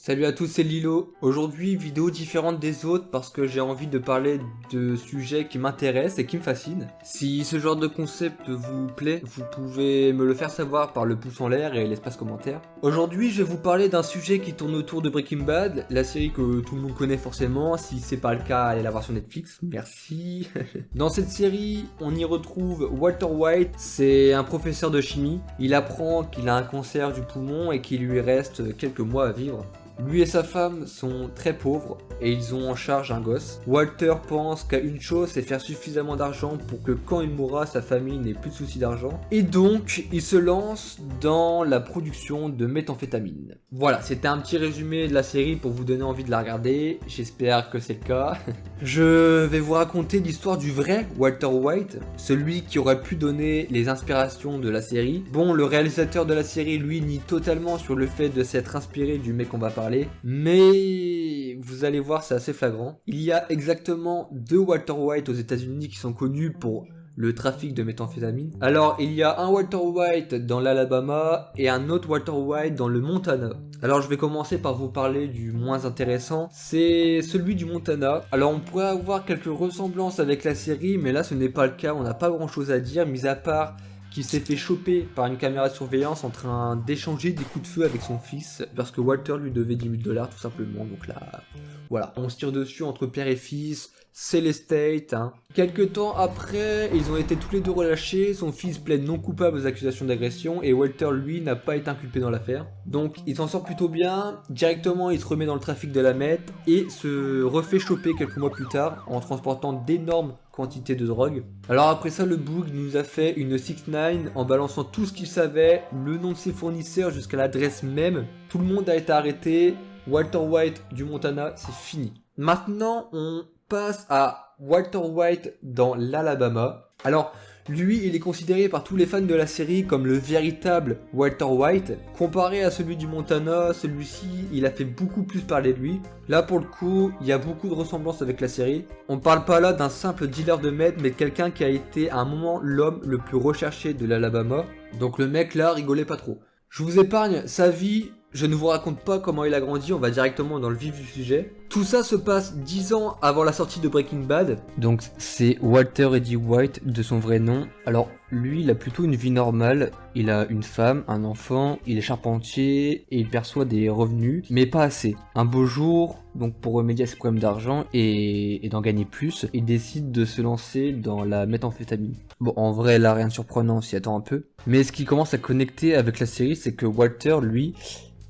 Salut à tous, c'est Lilo. Aujourd'hui, vidéo différente des autres parce que j'ai envie de parler de sujets qui m'intéressent et qui me fascinent. Si ce genre de concept vous plaît, vous pouvez me le faire savoir par le pouce en l'air et l'espace commentaire. Aujourd'hui, je vais vous parler d'un sujet qui tourne autour de Breaking Bad, la série que tout le monde connaît forcément. Si c'est pas le cas, allez la voir sur Netflix. Merci. Dans cette série, on y retrouve Walter White. C'est un professeur de chimie. Il apprend qu'il a un cancer du poumon et qu'il lui reste quelques mois à vivre. Lui et sa femme sont très pauvres et ils ont en charge un gosse. Walter pense qu'à une chose, c'est faire suffisamment d'argent pour que quand il mourra, sa famille n'ait plus de soucis d'argent. Et donc, il se lance dans la production de méthamphétamine. Voilà, c'était un petit résumé de la série pour vous donner envie de la regarder. J'espère que c'est le cas. Je vais vous raconter l'histoire du vrai Walter White, celui qui aurait pu donner les inspirations de la série. Bon, le réalisateur de la série, lui, nie totalement sur le fait de s'être inspiré du mec qu'on va parler, mais vous allez voir, c'est assez flagrant. Il y a exactement deux Walter White aux États-Unis qui sont connus pour le trafic de méthamphétamine. Alors, il y a un Walter White dans l'Alabama et un autre Walter White dans le Montana. Alors, je vais commencer par vous parler du moins intéressant, c'est celui du Montana. Alors, on pourrait avoir quelques ressemblances avec la série, mais là, ce n'est pas le cas, on n'a pas grand-chose à dire, mis à part qu'il s'est fait choper par une caméra de surveillance en train d'échanger des coups de feu avec son fils, parce que Walter lui devait 10 000 $ tout simplement, donc là, voilà. On se tire dessus entre père et fils, c'est l'estate, hein. Quelques temps après, ils ont été tous les deux relâchés, son fils plaide non coupable aux accusations d'agression, et Walter, lui, n'a pas été inculpé dans l'affaire. Donc, il s'en sort plutôt bien, directement il se remet dans le trafic de la meth, et se refait choper quelques mois plus tard, en transportant d'énormes quantité de drogue. Alors après ça, le Boog nous a fait une 6ix9ine en balançant tout ce qu'il savait, le nom de ses fournisseurs jusqu'à l'adresse même. Tout le monde a été arrêté. Walter White du Montana, c'est fini. Maintenant, on passe à Walter White dans l'Alabama. Alors, lui, il est considéré par tous les fans de la série comme le véritable Walter White. Comparé à celui du Montana, celui-ci, il a fait beaucoup plus parler de lui. Là, pour le coup, il y a beaucoup de ressemblances avec la série. On parle pas là d'un simple dealer de meth, mais quelqu'un qui a été à un moment l'homme le plus recherché de l'Alabama. Donc le mec là, rigolez pas trop. Je vous épargne sa vie. Je ne vous raconte pas comment il a grandi, on va directement dans le vif du sujet. Tout ça se passe 10 ans avant la sortie de Breaking Bad. Donc c'est Walter Eddie White de son vrai nom. Alors lui, il a plutôt une vie normale. Il a une femme, un enfant, il est charpentier et il perçoit des revenus, mais pas assez. Un beau jour, donc pour remédier à ses problèmes d'argent et d'en gagner plus, il décide de se lancer dans la méthamphétamine. Bon, en vrai, là, rien de surprenant, on s'y attend un peu. Mais ce qui commence à connecter avec la série, c'est que Walter, lui,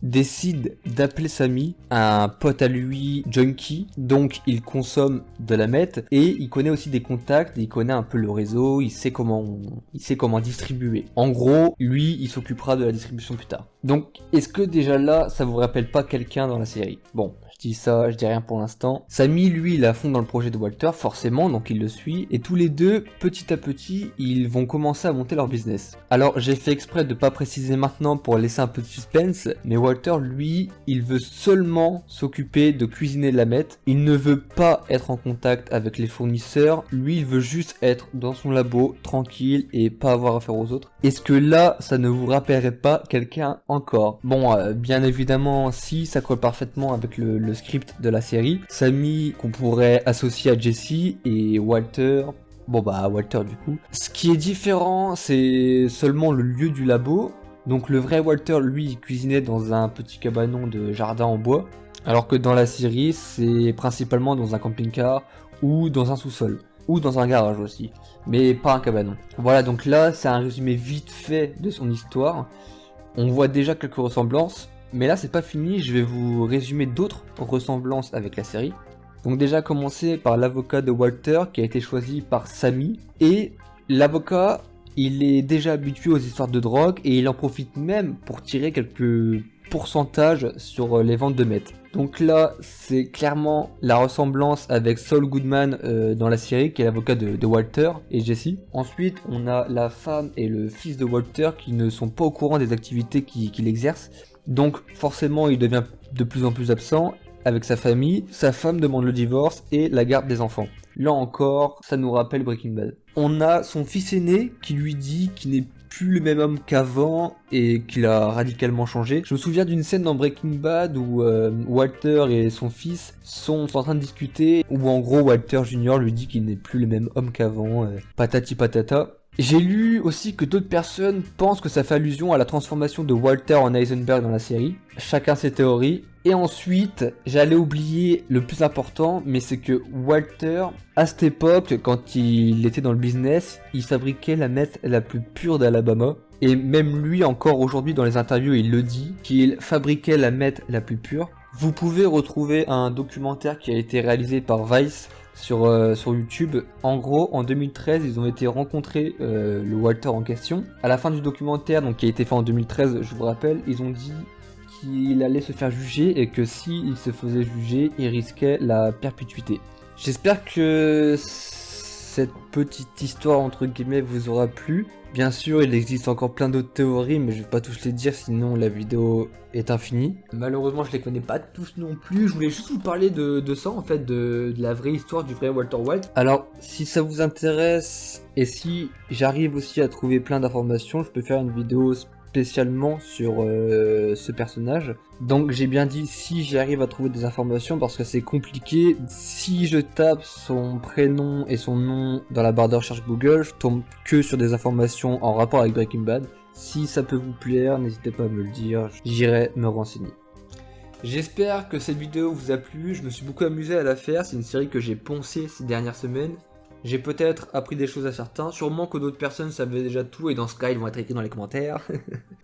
décide d'appeler Sammy, un pote à lui junkie, donc il consomme de la meth et il connaît aussi des contacts, il connaît un peu le réseau, il sait comment distribuer. En gros, lui, il s'occupera de la distribution plus tard. Donc, est-ce que déjà là, ça vous rappelle pas quelqu'un dans la série? Bon, je dis ça, je dis rien pour l'instant. Sammy, lui, il est à fond dans le projet de Walter, forcément, donc il le suit. Et tous les deux, petit à petit, ils vont commencer à monter leur business. Alors, j'ai fait exprès de pas préciser maintenant pour laisser un peu de suspense, mais Walter, lui, il veut seulement s'occuper de cuisiner de la meth. Il ne veut pas être en contact avec les fournisseurs. Lui, il veut juste être dans son labo, tranquille, et pas avoir affaire aux autres. Est-ce que là, ça ne vous rappellerait pas quelqu'un encore? Bon, bien évidemment, si, ça colle parfaitement avec le script de la série. Sammy qu'on pourrait associer à Jesse et Walter, bon bah Walter du coup. Ce qui est différent, c'est seulement le lieu du labo. Donc le vrai Walter, lui, il cuisinait dans un petit cabanon de jardin en bois, alors que dans la série, c'est principalement dans un camping-car ou dans un sous-sol. Ou dans un garage aussi, mais pas un cabanon. Voilà, donc là, c'est un résumé vite fait de son histoire. On voit déjà quelques ressemblances, mais là c'est pas fini, je vais vous résumer d'autres ressemblances avec la série. Donc déjà commencer par l'avocat de Walter qui a été choisi par Sammy. Et l'avocat, il est déjà habitué aux histoires de drogue et il en profite même pour tirer quelques pourcentages sur les ventes de meth. Donc là, c'est clairement la ressemblance avec Saul Goodman dans la série, qui est l'avocat de Walter et Jesse. Ensuite, on a la femme et le fils de Walter qui ne sont pas au courant des activités qu'il exerce. Donc forcément, il devient de plus en plus absent avec sa famille. Sa femme demande le divorce et la garde des enfants. Là encore, ça nous rappelle Breaking Bad. On a son fils aîné qui lui dit qu'il n'est plus le même homme qu'avant et qu'il a radicalement changé. Je me souviens d'une scène dans Breaking Bad où Walter et son fils sont en train de discuter, où en gros Walter Jr. lui dit qu'il n'est plus le même homme qu'avant, patati patata. J'ai lu aussi que d'autres personnes pensent que ça fait allusion à la transformation de Walter en Heisenberg dans la série. Chacun ses théories. Et ensuite, j'allais oublier le plus important, mais c'est que Walter, à cette époque, quand il était dans le business, il fabriquait la meth la plus pure d'Alabama. Et même lui, encore aujourd'hui dans les interviews, il le dit, qu'il fabriquait la meth la plus pure. Vous pouvez retrouver un documentaire qui a été réalisé par Vice sur YouTube. En gros, en 2013, ils ont été rencontrer le Walter en question. À la fin du documentaire, donc qui a été fait en 2013, je vous rappelle, ils ont dit qu'il allait se faire juger et que s'il se faisait juger, il risquait la perpétuité. J'espère que cette petite histoire entre guillemets vous aura plu. Bien sûr, il existe encore plein d'autres théories, mais je vais pas tous les dire, sinon la vidéo est infinie. Malheureusement, je les connais pas tous non plus. Je voulais juste vous parler de ça, en fait, de la vraie histoire du vrai Walter White. Alors, si ça vous intéresse, et si j'arrive aussi à trouver plein d'informations, je peux faire une vidéo spécialement sur ce personnage. Donc j'ai bien dit si j'arrive à trouver des informations parce que c'est compliqué. Si je tape son prénom et son nom dans la barre de recherche Google, je tombe que sur des informations en rapport avec Breaking Bad. Si ça peut vous plaire, n'hésitez pas à me le dire, j'irai me renseigner. J'espère que cette vidéo vous a plu, je me suis beaucoup amusé à la faire, c'est une série que j'ai poncée ces dernières semaines. J'ai peut-être appris des choses à certains, sûrement que d'autres personnes savaient déjà tout et dans ce cas ils vont être écrits dans les commentaires.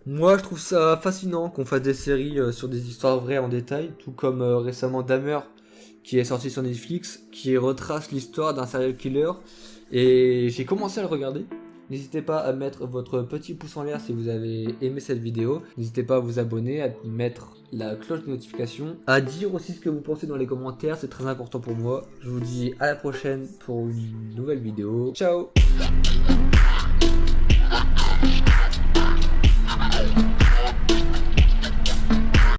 Moi je trouve ça fascinant qu'on fasse des séries sur des histoires vraies en détail, tout comme récemment Dahmer qui est sorti sur Netflix, qui retrace l'histoire d'un serial killer et j'ai commencé à le regarder. N'hésitez pas à mettre votre petit pouce en l'air si vous avez aimé cette vidéo. N'hésitez pas à vous abonner, à mettre la cloche de notification, à dire aussi ce que vous pensez dans les commentaires, c'est très important pour moi. Je vous dis à la prochaine pour une nouvelle vidéo. Ciao!